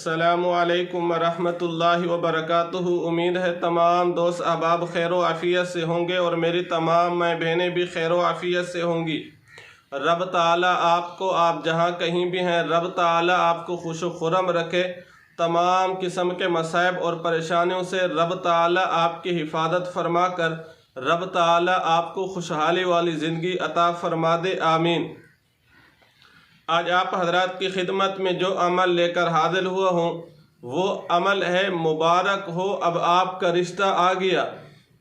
अस्सलामु अलैकुम वरहमतुल्लाहि वबरकातुहू। उम्मीद है तमाम दोस्त अहबाब खैर व आफ़ियत से होंगे और मेरी तमाम माँ बहनें भी खैर व आफ़ियत से होंगी। रब ताला आपको, आप जहाँ कहीं भी हैं, रब ताला आपको खुश व खुरम रखे। तमाम किस्म के मसाइब और परेशानियों से रब ताला आपकी हिफाजत फरमा कर रब ताला आपको खुशहाली वाली ज़िंदगी अता फरमा दे, आमीन। आज आप हजरात की खिदमत में जो अमल लेकर हाजिर हुआ हूँ वो अमल है मुबारक हो, अब आपका रिश्ता आ गया।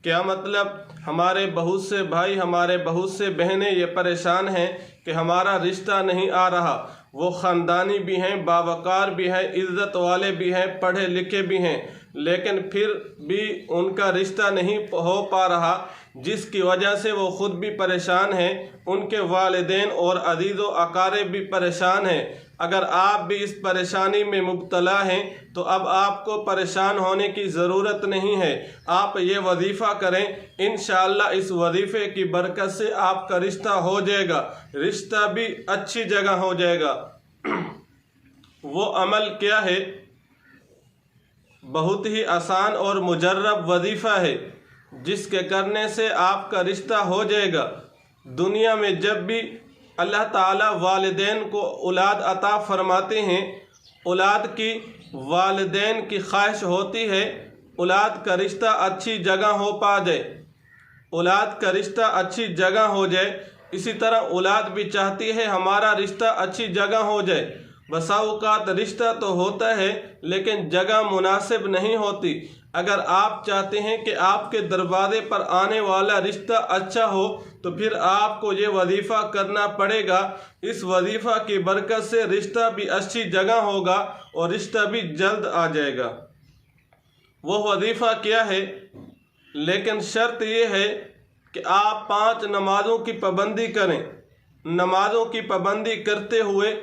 क्या मतलब? हमारे बहुत से भाई, हमारे बहुत से बहनें ये परेशान हैं कि हमारा रिश्ता नहीं आ रहा। वो ख़ानदानी भी हैं, बावकार भी हैं, इज़्ज़त वाले भी हैं, पढ़े लिखे भी हैं, लेकिन फिर भी उनका रिश्ता नहीं हो पा रहा, जिसकी वजह से वो ख़ुद भी परेशान हैं, उनके वालिदैन और अजीज़ व अकारिब भी परेशान हैं। अगर आप भी इस परेशानी में मुब्तला हैं तो अब आपको परेशान होने की ज़रूरत नहीं है। आप ये वजीफ़ा करें, इंशाअल्लाह इस वजीफ़े की बरकत से आपका रिश्ता हो जाएगा, रिश्ता भी अच्छी जगह हो जाएगा। वो अमल क्या है? बहुत ही आसान और मुजर्रब वजीफ़ा है, जिसके करने से आपका रिश्ता हो जाएगा। दुनिया में जब भी अल्लाह ताला वालिदैन को औलाद अता फरमाते हैं, औलाद की वालिदैन की ख्वाहिश होती है औलाद का रिश्ता अच्छी जगह हो पा जाए, औलाद का रिश्ता अच्छी जगह हो जाए। इसी तरह औलाद भी चाहती है हमारा रिश्ता अच्छी जगह हो जाए। बसा औक़ात रिश्ता तो होता है लेकिन जगह मुनासिब नहीं होती। अगर आप चाहते हैं कि आपके दरवाज़े पर आने वाला रिश्ता अच्छा हो तो फिर आपको ये वजीफ़ा करना पड़ेगा। इस वजीफ़ा की बरकत से रिश्ता भी अच्छी जगह होगा और रिश्ता भी जल्द आ जाएगा। वो वजीफ़ा क्या है? लेकिन शर्त ये है कि आप 5 नमाज़ों की पाबंदी करें। नमाज़ों की पाबंदी करते हुए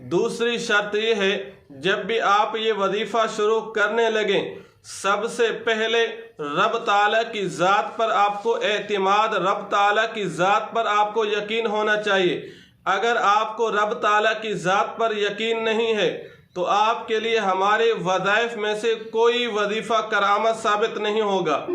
दूसरी शर्त ये है, जब भी आप ये वजीफ़ा शुरू करने लगें, सबसे पहले रब ताला की ज़ात पर आपको एतमाद, रब ताला की ज़ात पर आपको यकीन होना चाहिए। अगर आपको रब ताला की ज़ात पर यकीन नहीं है तो आपके लिए हमारे वज़ाइफ में से कोई वजीफ़ा करामत साबित नहीं होगा।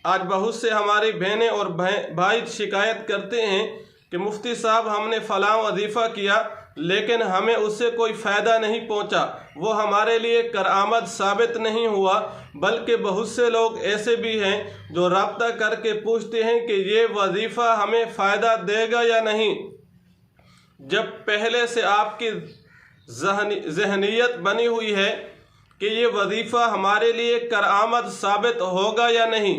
आज बहुत से हमारी बहनें और भाई शिकायत करते हैं कि मुफ्ती साहब, हमने फ़लाँ वजीफ़ा किया लेकिन हमें उससे कोई फ़ायदा नहीं पहुंचा, वो हमारे लिए करामत साबित नहीं हुआ। बल्कि बहुत से लोग ऐसे भी हैं जो रब्ता करके पूछते हैं कि ये वजीफ़ा हमें फ़ायदा देगा या नहीं। जब पहले से आपकी ज़हनियत बनी हुई है कि ये वजीफ़ा हमारे लिए करामत साबित होगा या नहीं,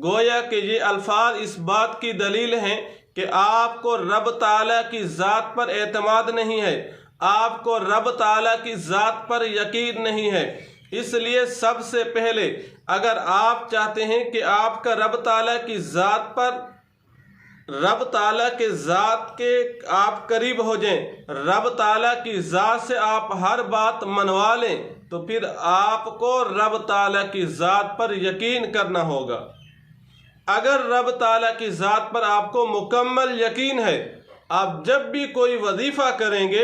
गोया कि ये अल्फाज इस बात की दलील हैं कि आपको रब ताला की ज़ात पर एतमाद नहीं है, आपको रब ताला की ज़ात पर यकीन नहीं है। इसलिए सबसे पहले अगर आप चाहते हैं कि आपका रब ताला की ज़ात पर, रब ताला के ज़ात के आप करीब हो जाएं, रब ताला की ज़ात से आप हर बात मनवा लें, तो फिर आपको रब ताला की ज़ात पर यकीन करना होगा। अगर रब ताला की ज़ात पर आपको मुकम्मल यकीन है, आप जब भी कोई वजीफ़ा करेंगे,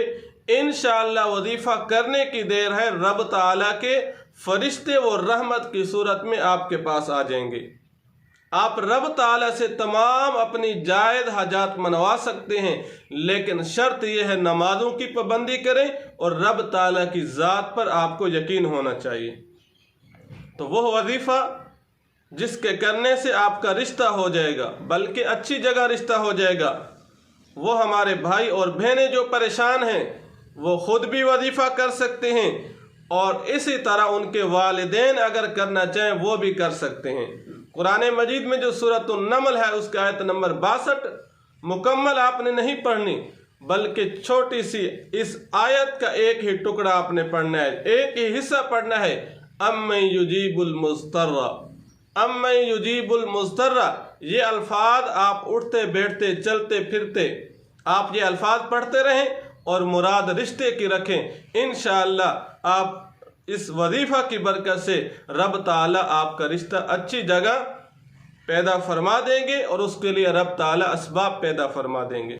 इंशाअल्लाह वजीफ़ा करने की देर है, रब ताला के फरिश्ते वो रहमत की सूरत में आपके पास आ जाएंगे। आप रब ताला से तमाम अपनी जायज़ हाजात मनवा सकते हैं, लेकिन शर्त यह है नमाज़ों की पाबंदी करें और रब ताला की ज़ात पर आपको यकीन होना चाहिए। तो वह वजीफ़ा जिसके करने से आपका रिश्ता हो जाएगा, बल्कि अच्छी जगह रिश्ता हो जाएगा, वो हमारे भाई और बहनें जो परेशान हैं वो ख़ुद भी वजीफ़ा कर सकते हैं और इसी तरह उनके वालिदैन अगर करना चाहें वो भी कर सकते हैं। कुरान मजीद में जो सूरतुन नमल है उसका आयत नंबर 62 मुकम्मल आपने नहीं पढ़नी, बल्कि छोटी सी इस आयत का एक ही टुकड़ा आपने पढ़ना है, एक ही हिस्सा पढ़ना है। अम्मन युजीबुल मुज़्तर्रा, अम्मन युजीबुल मुज़्तर्रा, ये अल्फाज आप उठते बैठते चलते फिरते आप ये अल्फाज पढ़ते रहें और मुराद रिश्ते की रखें। इंशाअल्लाह आप इस वजीफ़ा की बरकत से रब ताला आपका रिश्ता अच्छी जगह पैदा फरमा देंगे और उसके लिए रब ताला असबाब पैदा फरमा देंगे।